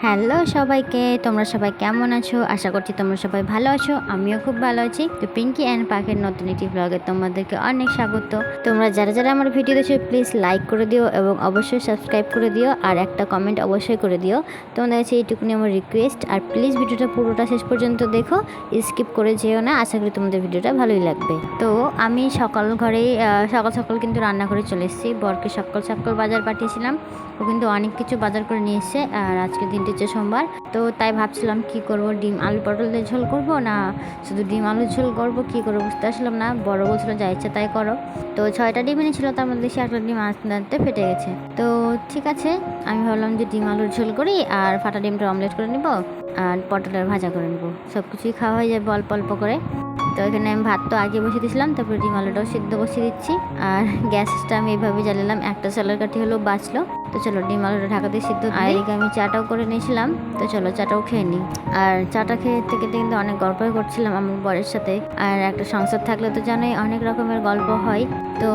Hello সবাইকে, তোমরা সবাই কেমন আছো? আশা করছি তোমরা সবাই ভালো আছো। আমিও খুব ভালো আছি। তো পিঙ্কি অ্যান্ড পাখির নতুন একটি ব্লগে তোমাদেরকে অনেক স্বাগত। তোমরা যারা যারা আমার ভিডিও দেখছো প্লিজ লাইক করে দিও এবং অবশ্যই সাবস্ক্রাইব করে দিও আর একটা কমেন্ট অবশ্যই করে দিও। তোমাদের কাছে এইটুকুনি আমার রিকোয়েস্ট। আর প্লিজ ভিডিওটা পুরোটা শেষ পর্যন্ত দেখো, স্কিপ করে যেও না। আশা করি তোমাদের ভিডিওটা ভালোই লাগবে। তো আমি সকাল সকাল কিন্তু রান্না করে চলে এসেছি। বরকে সকাল বাজার পাঠিয়েছিলাম। ও কিন্তু অনেক কিছু বাজার করে নিয়ে এসছে। আর আজকে দিনটি হচ্ছে সোমবার, তো তাই ভাবছিলাম কি করব, ডিম আলু পটল দিয়ে ঝোল করব না শুধু ডিম আলু ঝোল করব, কি করবো বুঝতে আসলাম না। বড় বলছিল যা ইচ্ছা তাই করো। তো 6টা ডিম এনেছিল, তার মধ্যে সে একটা ডিম আনতে আনতে ফেটে গেছে। তো ঠিক আছে, আমি ভাবলাম যে ডিম আলুর ঝোল করি আর ফাটা ডিমটা অমলেট করে নিব আর পটলের ভাজা করে নেবো, সব কিছুই খাওয়া হয়ে যাবে অল্প অল্প করে। তো এখানে আমি ভাত তো আগে বসিয়ে দিয়েছিলাম, তারপরে ডিম আলুটাও সিদ্ধ বসিয়ে দিচ্ছি। আর গ্যাসটা আমি এইভাবে জ্বালালাম, একটা সোলার কাঠি হলেও বাঁচলো। তো চলো ডিম আলুটা ঢাকা দিয়ে সিদ্ধ। আর এদিকে আমি চাটাও করে নিয়েছিলাম, তো চলো চাটাও খেয়ে নিই। আর চাটা খেতে খেতে কিন্তু অনেক গল্পই করছিলাম আমার বরের সাথে। আর একটা সংসার থাকলে তো জানোই অনেক রকমের গল্প হয়। তো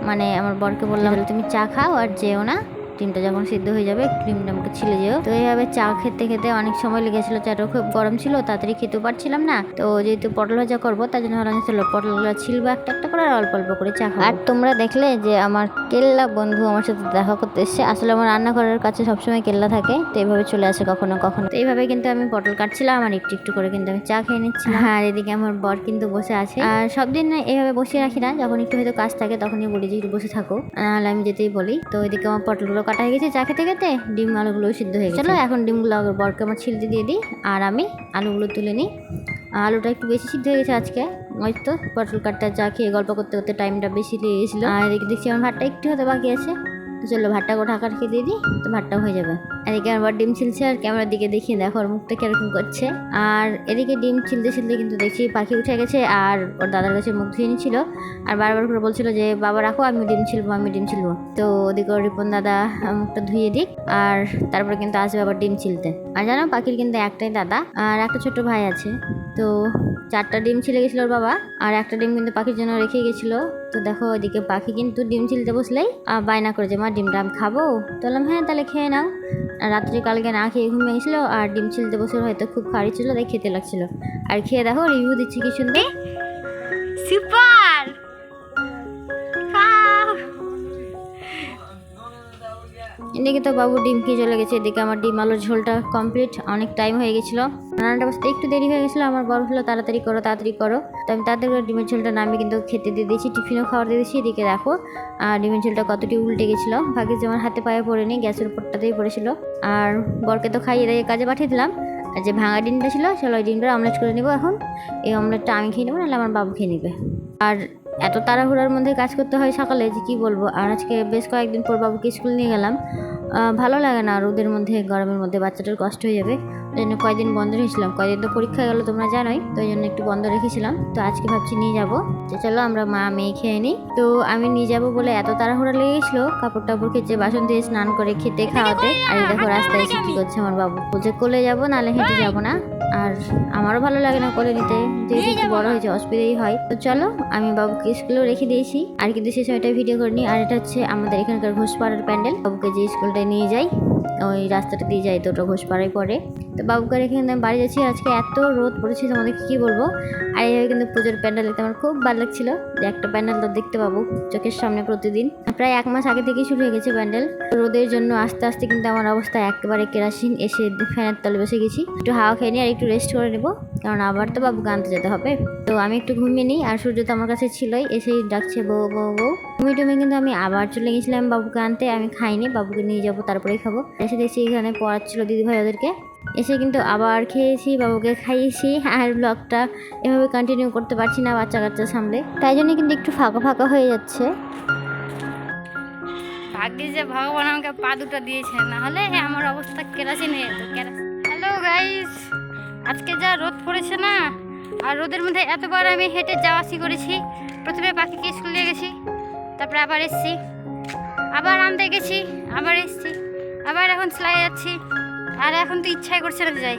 মানে আমার বরকে বললাম তুমি চা খাও আর যেও না, ডিমটা যখন সিদ্ধ হয়ে যাবে ডিমটা আমাকে ছিলে যেও। তো এইভাবে চা খেতে খেতে অনেক সময় লেগেছিল, চাটাও খুব গরম ছিল, তাড়াতাড়ি খেতেও পারছিলাম না। তো যেহেতু পটল ভাজা করবো তার জন্য ভাবলাম চলো পটলগুলো ছিলবো একটা একটা করে আর অল্প অল্প করে চা খাবো। আর তোমরা দেখলে যে আমার কেল্লা বন্ধু আমার সাথে দেখা করতে এসছে। আসলে আমার রান্নাঘরের কাছে সবসময় কেল্লা থাকে, তো এইভাবে চলে আসে কখনো কখনো। তো এইভাবে কিন্তু আমি পটল কাটছিলাম আর একটু একটু করে কিন্তু আমি চা খেয়ে নিচ্ছিলাম। আর এদিকে আমার বর কিন্তু বসে আছে। আর সব দিন এইভাবে বসে রাখি না, যখন একটু হয়তো কাজ থাকে তখনই বলি যে একটু বসে থাকো, নাহলে আমি যেতেই বলি। তো এদিকে আমার পটলগুলো কাটা হয়ে গেছে চা খেতে খেতে, ডিম আলুগুলো সিদ্ধ হয়ে গেছে। চলো এখন ডিমগুলো বরকে আমার ছিলতে দিয়ে দিই আর আমি আলুগুলো তুলে নিই। আলুটা একটু বেশি সিদ্ধ হয়ে গেছে আজকে, ওই তো পটল কাটটা চা খেয়ে গল্প করতে করতে টাইমটা বেশি লেগে গেছিলো। আর এদিকে দেখছি আমার ভাতটা একটু হতে বাকি আছে। তো চলো ভাতটাকে ঢাকা রেখে দিয়ে দিই, তো ভাতটাও হয়ে যাবে। এদিকে আমার ডিম ছিলছে আর ক্যামেরার দিকে দেখিয়ে দেখো ওর মুখটা কিরকম করছে। আর এদিকে ডিম ছিলতে ছিলতে কিন্তু দেখছি পাখি উঠে গেছে আর ওর দাদার কাছে মুখ ধুয়ে নিচ্ছিল আর বারবার করে বলছিল যে বাবা রাখো আমি ডিম ছিলবো। তো ওদিকে ওর রিপন দাদা মুখটা ধুয়ে দিক আর তারপরে কিন্তু আসবে আবার ডিম ছিলতে। আর জানো পাখির কিন্তু একটাই দাদা আর একটা ছোট ভাই আছে। তো 4টা ডিম ছিলে গেছিলো ওর বাবা, আর একটা ডিম কিন্তু পাখির জন্য রেখে গেছিলো। তো দেখো ওইদিকে পাখি কিন্তু ডিম ছিলতে বসলেই বায়না করে যে মা ডিমটা আমি খাবো। তো বললাম হ্যাঁ তাহলে খেয়ে নাও। আর রাত্রে কালকে না খেয়ে ঘুমিয়ে গেছিলো আর ডিম ছিলতে বসে হয়তো খুব খাড়ি ছিল, তাই খেতে লাগছিল। আর খেয়ে দেখো রিভিউ দিচ্ছি কি সুন্দর, সুপার। এদিকে তো বাবু ডিম খেয়ে চলে গেছে, এদিকে আমার ডিম আলুর ঝোলটা কমপ্লিট। অনেক টাইম হয়ে গেছিলো, রান্নাটা বসতে একটু দেরি হয়ে গেছিলো। আমার বড় হলো তাড়াতাড়ি করো। তো আমি তাড়াতাড়ি করে ডিমের ঝোলটা নামিয়ে কিন্তু খেতে দিয়ে দিয়েছি, টিফিনও খাওয়ার দিয়ে দিয়েছি। এদিকে দেখো ডিমের ঝোলটা কতটি উল্টে গেছিলো, ভাগ্যে যেমন হাতে পায়ে পড়েনি, গ্যাসের উপরটাতেই পড়েছিল। আর বরকে তো খাইয়ে দিয়ে কাজে পাঠিয়ে দিলাম। আর যে ভাঙা ডিমটা ছিল চলো ওই ডিমটা অমলেট করে নেবো এখন। এই অমলেটটা আমি খেয়ে নেবো, নাহলে আমার বাবু খেয়ে নেবে। আর এত তাড়াহুড়ার মধ্যে কাজ করতে হয় সকালে যে কি বলবো। আর আজকে বেশ কয়েকদিন পর বাবুকে স্কুল নিয়ে গেলাম, ভালো লাগে না রোদের মধ্যে গরমের মধ্যে, বাচ্চাটার কষ্ট হয়ে যাবে। ওই জন্য কয়েকদিন বন্ধ রেখেছিলাম, কয়েকদিন তো পরীক্ষা গেল তোমরা জানোই, তো ওই জন্য একটু বন্ধ রেখেছিলাম। তো আজকে ভাবছি নিয়ে যাবো, যে চলো আমরা মা মেয়ে খেয়ে নিই। তো আমি নিয়ে যাবো বলে এত তাড়াহুড়া লেগে গেছিলো, কাপড় টাপড় খেতে বাসন দিয়ে স্নান করে খেতে খাওয়াতে। আর এই দেখো রাস্তায় এসে কি করছে আমার বাবু, বলছে কোলে যাবো নাহলে হেঁটে যাবো না। আর আমারও ভালো লাগে না কোলে নিতে, যেহেতু একটু বড় হয়েছে অসুবিধাই হয়। তো চলো আমি বাবুকে স্কুলেও রেখে দিয়েছি, আর কিন্তু সে সময়টা ভিডিও করিনি। আর এটা হচ্ছে আমাদের এখানকার ঘোষপাড়ার প্যান্ডেল, বাবুকে যে স্কুলটায় নিয়ে যাই ওই রাস্তাটা দিয়ে যাই, তো ওটা ঘোষপাড়ায় পড়ে। তো বাবুকে রেখে কিন্তু আমি বাড়ি যাচ্ছি। আজকে এত রোদ পড়েছে তোমাদেরকে কী বলবো। আর এইভাবে কিন্তু পুজোর প্যান্ডেল দেখতে আমার খুব ভালো লাগছিল, যে একটা প্যান্ডেল তো দেখতে পাবো চোখের সামনে প্রতিদিন। প্রায় 1 মাস আগে থেকেই শুরু হয়ে গেছে প্যান্ডেল। রোদের জন্য আস্তে আস্তে কিন্তু আমার অবস্থা একেবারে কেরাসিন, এসে ফ্যানের তলে বসে গেছি। একটু হাওয়া খেয়ে নিই আর একটু রেস্ট করে নেবো, কারণ আবার তো বাবুকে আনতে যেতে হবে। তো আমি একটু ঘুমিয়ে নিই। আর সূর্য তো আমার কাছে ছিলই, এসেই ডাকছে বউ বউ বউ। ঘুমিয়ে কিন্তু আমি আবার চলে গেছিলাম বাবুকে আনতে। আমি খাইনি, বাবুকে নিয়ে যাবো তারপরেই খাবো। এসে দেখছি এখানে পড়াচ্ছিল দিদিভাই ওদেরকে, এসে কিন্তু আবার খেয়েছি, বাবুকে খাইয়েছি। আর ব্লগটা এভাবে কন্টিনিউ করতে পারছি না বাচ্চা কাচ্চা সামলে, তাই জন্য কিন্তু একটু ফাঁকা ফাঁকা হয়ে যাচ্ছে। ভাগ্যে যে ভগবান আমাকে পা দুটো দিয়েছে, না হলে আমার অবস্থা কেরাসিন হয়ে যেত। হ্যালো গাইস, আজকে যা রোদ পড়েছে না, আর রোদের মধ্যে এতবার আমি হেঁটে যাওয়া আসি করেছি। প্রথমে পাখিকে স্কুল নিয়ে গেছি, তারপরে আবার এসছি, আবার আনতে গেছি, আবার এসছি, আবার এখন সেলাই যাচ্ছি। আর এখন তো ইচ্ছাই করছে না যাই,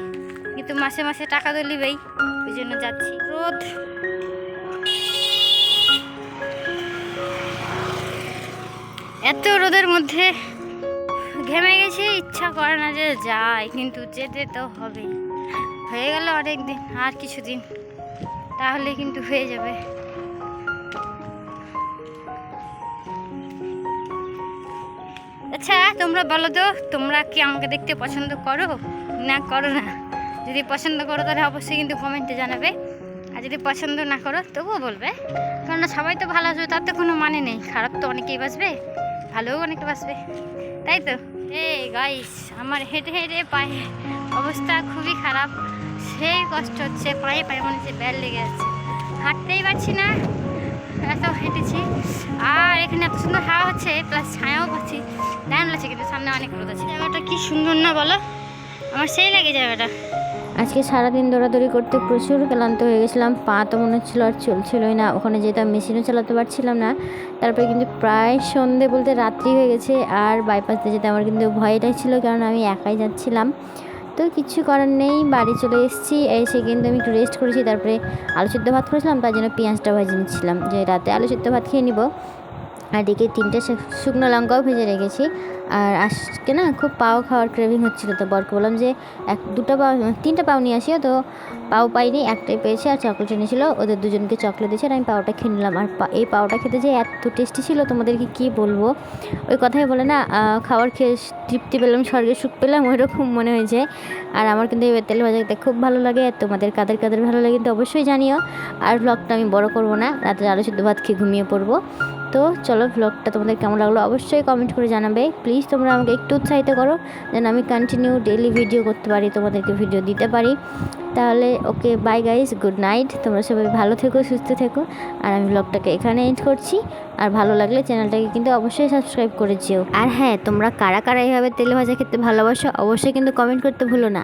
কিন্তু মাসে মাসে টাকা তো নিবেই, ওই জন্য যাচ্ছি। রোদ এত রোদের মধ্যে ঘেমে গেছি, ইচ্ছা করে না যে যাই, কিন্তু যেতে তো হবে। হয়ে গেল অনেক দিন, আর কিছুদিন তাহলে কিন্তু হয়ে যাবে। আচ্ছা তোমরা বলো তো, তোমরা কি আমাকে দেখতে পছন্দ করো না করো না? যদি পছন্দ করো তাহলে অবশ্যই কিন্তু কমেন্টে জানাবে, আর যদি পছন্দ না করো তবুও বলবে, কারণ সবাই তো ভালো আসবে তার তো কোনো মানে নেই। খারাপ তো অনেকেই বাসবে, ভালোও অনেকে বাসবে, তাই তো? এই গাইস, আমার হেঁটে হেঁটে পায়ে অবস্থা খুবই খারাপ, সেই কষ্ট হচ্ছে, পায়ে পায়ে মনে হচ্ছে ব্যাল লেগে যাচ্ছে, হাঁটতেই পারছি না, এত হেঁটেছি। আর এখানে এত সুন্দর হাওয়া হচ্ছে, প্লাস ছায়াও পাচ্ছি, দারুণ লাগছে, কিন্তু সামনে অনেক রোদ আছে। জায়গাটা কি সুন্দর না বলো? আমার সেই লাগে জায়গাটা। আজকে সারাদিন দৌড়াদৌড়ি করতে প্রচুর ক্লান্ত হয়ে গেছিলাম, পা তো মনে হচ্ছিল আর চলছিলই না, ওখানে যেতাম মেশিনও চালাতে পারছিলাম না। তারপরে কিন্তু প্রায় সন্ধে বলতে রাত্রি হয়ে গেছে, আর বাইপাস দিয়ে যেতে আমার কিন্তু ভয়টাই ছিল, কারণ আমি একাই যাচ্ছিলাম। তো কিছু করার নেই, বাড়ি চলে এসেছি। এসে কিন্তু আমি একটু রেস্ট করেছি, তারপরে আলু সিদ্ধ ভাত করেছিলাম, তার জন্য পেঁয়াজটা ভেজে নিচ্ছিলাম, যে রাতে আলু সিদ্ধ ভাত খেয়ে নিব। আর এদিকে 3টে শুকনো লঙ্কাও ভেজে রেখেছি। আর আজকে না খুব পাও খাওয়ার ক্রেভিং হচ্ছিলো, তো বরকে বললাম যে 2টা পাও 3টা পাও নিয়ে আসিও, তো পাও পাইনি, একটাই পেয়েছি, আর চকলেট এনেছিলো, ওদের দুজনকে চকলেট দিয়েছে, আর আমি পাওটা খেয়ে নিলাম। আর এই পাওটা খেতে যে এত টেস্টি ছিল তোমাদেরকে কী বলবো। ওই কথাই বলে না, খাবার খেয়ে তৃপ্তি পেলাম, স্বর্গের সুখ পেলাম, ওই রকম মনে হয়েছে। আর আমার কিন্তু এই তেল ভাজা খেতে খুব ভালো লাগে, আর তোমাদের কাদের কাদের ভালো লাগে কিন্তু অবশ্যই জানিও। আর ব্লগটা আমি বড় করবো না, রাতে আলু সিদ্ধ ভাত খেয়ে ঘুমিয়ে পড়বো। তো চলো, ব্লগটা তোমাদের কেমন লাগলো অবশ্যই কমেন্ট করে জানাবে। প্লিজ তোমরা আমাকে একটু উৎসাহিত করো, যেন আমি কন্টিনিউ ডেইলি ভিডিও করতে পারি, তোমাদেরকে ভিডিও দিতে পারি। তাহলে ওকে, বাই গাইস, গুড নাইট। তোমরা সবাই ভালো থেকো, সুস্থ থেকো। আর আমি ব্লগটাকে এখানে এন্ড করছি। আর ভালো লাগলে চ্যানেলটাকে কিন্তু অবশ্যই সাবস্ক্রাইব করে যেও। আর হ্যাঁ, তোমরা কারা কারা এইভাবে তেলে ভাজা খেতে ভালোবাসো অবশ্যই কিন্তু কমেন্ট করতে ভুলো না।